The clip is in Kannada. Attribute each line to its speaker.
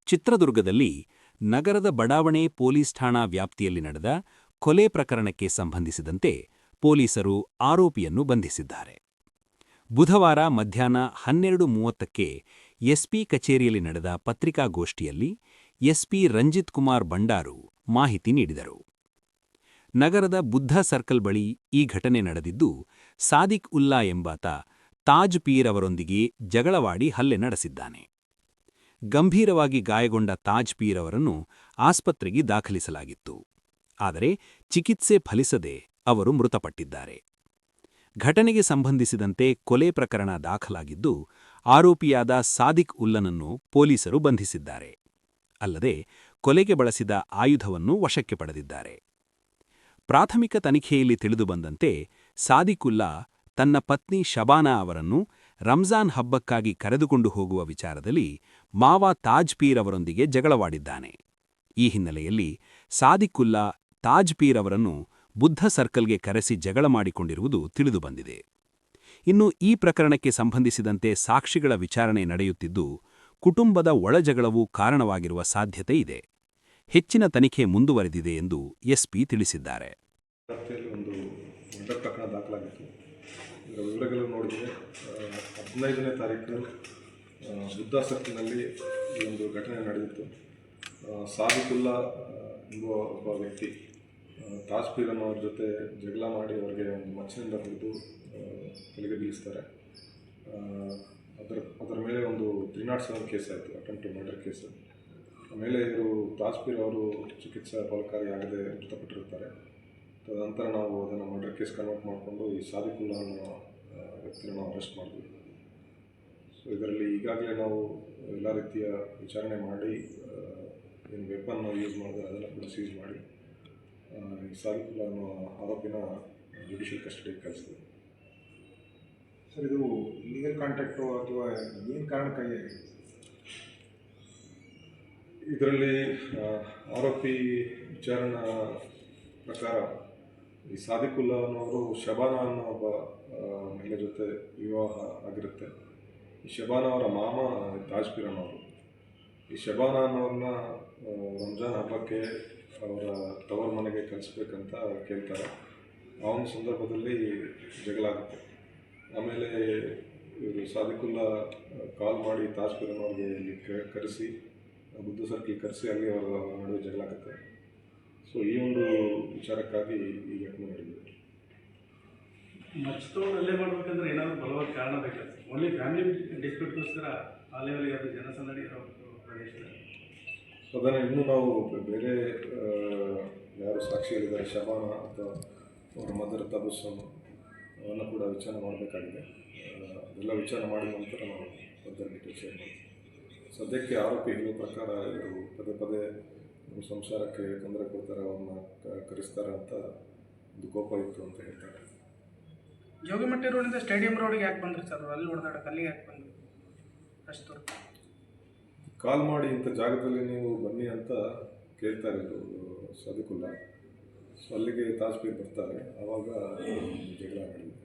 Speaker 1: ಚಿತ್ರದುರ್ಗದಲ್ಲಿ ನಗರದ ಬಡಾವಣೆ ಪೊಲೀಸ್ ಠಾಣಾ ವ್ಯಾಪ್ತಿಯಲ್ಲಿ ನಡೆದ ಕೊಲೆ ಪ್ರಕರಣಕ್ಕೆ ಸಂಬಂಧಿಸಿದಂತೆ ಪೊಲೀಸರು ಆರೋಪಿಯನ್ನು ಬಂಧಿಸಿದ್ದಾರೆ. ಬುಧವಾರ ಮಧ್ಯಾಹ್ನ 12:30ಕ್ಕೆ ಎಸ್ಪಿ ಕಚೇರಿಯಲ್ಲಿ ನಡೆದ ಪತ್ರಿಕಾಗೋಷ್ಠಿಯಲ್ಲಿ ಎಸ್ಪಿ ರಂಜಿತ್ ಕುಮಾರ್ ಬಂಡಾರು ಮಾಹಿತಿ ನೀಡಿದರು. ನಗರದ ಬುದ್ಧ ಸರ್ಕಲ್ ಬಳಿ ಈ ಘಟನೆ ನಡೆದಿದ್ದು, ಸಾದಿಕ್ ಉಲ್ಲಾ ಎಂಬಾತ ತಾಜ್ ಪೀರ್ ಅವರೊಂದಿಗೆ ಜಗಳವಾಡಿ ಹಲ್ಲೆ ನಡೆಸಿದ್ದಾನೆ. ಗಂಭೀರವಾಗಿ ಗಾಯಗೊಂಡ ತಾಜ್ ಪೀರ್ ಅವರನ್ನು ಆಸ್ಪತ್ರೆಗೆ ದಾಖಲಿಸಲಾಗಿತ್ತು. ಆದರೆ ಚಿಕಿತ್ಸೆ ಫಲಿಸದೆ ಅವರು ಮೃತಪಟ್ಟಿದ್ದಾರೆ. ಘಟನೆಗೆ ಸಂಬಂಧಿಸಿದಂತೆ ಕೊಲೆ ಪ್ರಕರಣ ದಾಖಲಾಗಿದ್ದು, ಆರೋಪಿಯಾದ ಸಾದಿಕ್ ಉಲ್ಲನನ್ನು ಪೊಲೀಸರು ಬಂಧಿಸಿದ್ದಾರೆ. ಅಲ್ಲದೆ ಕೊಲೆಗೆ ಬಳಸಿದ ಆಯುಧವನ್ನು ವಶಕ್ಕೆ ಪಡೆದಿದ್ದಾರೆ. ಪ್ರಾಥಮಿಕ ತನಿಖೆಯಲ್ಲಿ ತಿಳಿದುಬಂದಂತೆ ಸಾದಿಕ್ ಉಲ್ಲಾ ತನ್ನ ಪತ್ನಿ ಶಬಾನಾ ಅವರನ್ನು ರಂಜಾನ್ ಹಬ್ಬಕ್ಕಾಗಿ ಕರೆದುಕೊಂಡು ಹೋಗುವ ವಿಚಾರದಲ್ಲಿ ಮಾವ ತಾಜ್ ಪೀರ್ ಅವರೊಂದಿಗೆ ಜಗಳವಾಡಿದ್ದಾನೆ. ಈ ಹಿನ್ನೆಲೆಯಲ್ಲಿ ಸಾದಿಕ್ ಉಲ್ಲಾ ತಾಜ್ ಪೀರ್ ಅವರನ್ನು ಬುದ್ಧ ಸರ್ಕಲ್ಗೆ ಕರೆಸಿ ಜಗಳ ಮಾಡಿಕೊಂಡಿರುವುದು ತಿಳಿದುಬಂದಿದೆ. ಇನ್ನು ಈ ಪ್ರಕರಣಕ್ಕೆ ಸಂಬಂಧಿಸಿದಂತೆ ಸಾಕ್ಷಿಗಳ ವಿಚಾರಣೆ ನಡೆಯುತ್ತಿದ್ದು, ಕುಟುಂಬದ ಒಳಜಗಳವೂ ಕಾರಣವಾಗಿರುವ ಸಾಧ್ಯತೆ ಇದೆ. ಹೆಚ್ಚಿನ ತನಿಖೆ ಮುಂದುವರೆದಿದೆ ಎಂದು ಎಸ್ಪಿ ತಿಳಿಸಿದ್ದಾರೆ.
Speaker 2: ಒಂದು ಮರ್ಡರ್ ಪ್ರಕರಣ ದಾಖಲಾಗಿತ್ತು. ಇದರ ವಿವರಗಳನ್ನು ನೋಡಿದರೆ 15ನೇ ತಾರೀಕು ಬುದ್ಧ ಸರ್ಕಲ್ನಲ್ಲಿ ಈ ಒಂದು ಘಟನೆ ನಡೆದಿತ್ತು. ಸಾದಿಕ್ ಉಲ್ಲಾ ಎಂಬುವ ಒಬ್ಬ ವ್ಯಕ್ತಿ ತಾಜ್ ಪೀರ್ ಅನ್ನೋರ ಜೊತೆ ಜಗಳ ಮಾಡಿ ಅವರಿಗೆ ಒಂದು ಮಚ್ಚಿನಿಂದ ಹಿಡಿದು ತಲೆಗೆ ಬೀಳಿಸ್ತಾರೆ. ಅದರ ಮೇಲೆ ಒಂದು 307 ಕೇಸ್ ಆಯಿತು, ಅಟೆಂಪ್ಟ್ ಟು ಮರ್ಡರ್ ಕೇಸು. ಆಮೇಲೆ ಇವರು ತಾಜ್ ಪೀರ್ ಅವರು ಚಿಕಿತ್ಸಾ ಫಲಕಾರಿಯಾಗದೆ ಮೃತಪಟ್ಟಿರುತ್ತಾರೆ. ತದನಂತರ ನಾವು ಅದನ್ನು ಮರ್ಡರ್ ಕೇಸ್ ಕನ್ವರ್ಟ್ ಮಾಡಿಕೊಂಡು ಈ ಸಾದಿಕ್ ಉಲ್ಲಾ ಅನ್ನೋ ವ್ಯಕ್ತಿನ ನಾವು ಅರೆಸ್ಟ್ ಮಾಡಿದ್ವಿ. ಸೊ ಇದರಲ್ಲಿ ಈಗಾಗಲೇ ನಾವು ಎಲ್ಲ ರೀತಿಯ ವಿಚಾರಣೆ ಮಾಡಿ ಏನು ವೆಪನ್ ಯೂಸ್ ಮಾಡಿದ್ರೆ ಅದನ್ನು ಕೂಡ ಸೀಸ್ ಮಾಡಿ ಈ ಸಾದಿಕ್ ಉಲ್ಲಾ ಅನ್ನೋ ಆರೋಪಿನ ಜುಡಿಷಿಯಲ್ ಕಸ್ಟಡಿಗೆ ಕಳಿಸ್ತೀವಿ.
Speaker 3: ಸರ್, ಇದು ಲೀಗಲ್ ಕಾಂಟ್ಯಾಕ್ಟು ಅಥವಾ ಏನು ಕಾರಣಕ್ಕಾಗಿ?
Speaker 2: ಇದರಲ್ಲಿ ಆರೋಪಿ ವಿಚಾರಣಾ ಪ್ರಕಾರ ಈ ಸಾದಿಕ್ ಉಲ್ಲಾ ಅನ್ನೋರು ಶಬಾನಾ ಅನ್ನೋ ಒಬ್ಬ ಮಹಿಳೆ ಜೊತೆ ವಿವಾಹ ಆಗಿರುತ್ತೆ. ಈ ಶಬಾನಾ ಅವರ ಮಾಮ ತಾಜ್ ಪೀರ್ ಅನ್ನೋರು. ಈ ಶಬಾನಾ ಅನ್ನೋರನ್ನ ರಂಜಾನ್ ಹಬ್ಬಕ್ಕೆ ಅವರ ತವರು ಮನೆಗೆ ಕಳಿಸ್ಬೇಕಂತ ಕೇಳ್ತಾರೆ. ಆ ಒಂದು ಸಂದರ್ಭದಲ್ಲಿ ಜಗಳ ಆಗುತ್ತೆ. ಆಮೇಲೆ ಇವರು ಸಾದಿಕ್ ಉಲ್ಲಾ ಕಾಲ್ ಮಾಡಿ ತಾಜ್ ಪೀರ್ ಅನ್ನೋರಿಗೆ ಇಲ್ಲಿ ಕರೆಸಿ ಬುದ್ಧ ಸರ್ಕಲ್ ಕರೆಸಿ ಅಲ್ಲಿ ಅವರ ನಡುವೆ ಜಗಳ ಆಗುತ್ತೆ. ಸೊ ಈ ಒಂದು ವಿಚಾರಕ್ಕಾಗಿ ಈ ಘಟನೆ ನಡೆದಿದೆ.
Speaker 4: ಮಚ್ಚಿತವ್ರು ಅಲ್ಲೇ ಮಾಡಬೇಕಂದ್ರೆ ಏನಾದರೂ ಬಲವಾದ ಕಾರಣ ಬೇಕಾಗ್ತದೆ. ಓನ್ಲಿ ಫ್ಯಾಮಿಲಿ ಡಿಸ್ಪ್ಯೂಟ್ಗೋಸ್ಕರ ಆ ಲೆವೆಲ್ಗೆ ಅದು ಜನಸಂದಣಿ ಇರೋ ಪ್ರದೇಶದಲ್ಲಿ
Speaker 2: ಅದನ್ನು ಇನ್ನೂ ನಾವು ಬೇರೆ ಯಾರು ಸಾಕ್ಷಿಗಳಿದ್ದಾರೆ, ಶಬಾನಾ ಅಥವಾ ಅವರ ಮದರ್ ತಬಸ್ಸಮ್, ಅವನ್ನು ಕೂಡ ವಿಚಾರಣೆ ಮಾಡಬೇಕಾಗಿದೆ. ಅದೆಲ್ಲ ವಿಚಾರಣೆ ಮಾಡಿದ ನಂತರ ನಾವು ಫರ್ದರ್ ಡೀಟೇಲ್ಸ್ ಶೇರ್ ಮಾಡ್ತೀವಿ. ಸದ್ಯಕ್ಕೆ ಆರೋಪಿ ಹೇಳುವ ಪ್ರಕಾರ ಇವರು ಪದೇ ಪದೇ ನಮ್ಮ ಸಂಸಾರಕ್ಕೆ ತೊಂದರೆ ಕೊಡ್ತಾರೆ, ಅವ್ರನ್ನ ಕರೆಸ್ತಾರೆ ಅಂತ ಒಂದು ಕೋಪ ಇತ್ತು ಅಂತ ಹೇಳ್ತಾರೆ.
Speaker 5: ಜೋಗಿಮಟ್ಟಿ ರೋಡಿಂದ ಸ್ಟೇಡಿಯಂ ರೋಡಿಗೆ ಯಾಕೆ ಬಂದ್ರಿ ಸರ್? ಅಲ್ಲಿ ಹೊಡೆದಾಡಕ್ಕೆ ಅಲ್ಲಿಗೆ ಯಾಕೆ ಬಂದ್ರಿ? ಅಷ್ಟು
Speaker 2: ಕಾಲ್ ಮಾಡಿ ಇಂಥ ಜಾಗದಲ್ಲಿ ನೀವು ಬನ್ನಿ ಅಂತ ಕೇಳ್ತಾ ಇರೋದು ಸಾದಿಕ್ ಉಲ್ಲಾ. ಸೊ ಅಲ್ಲಿಗೆ ತಾಜ್ ಪೀರ್ ಬರ್ತಾರೆ, ಆವಾಗ ಜಗಳ ನಡೆದಿದೆ.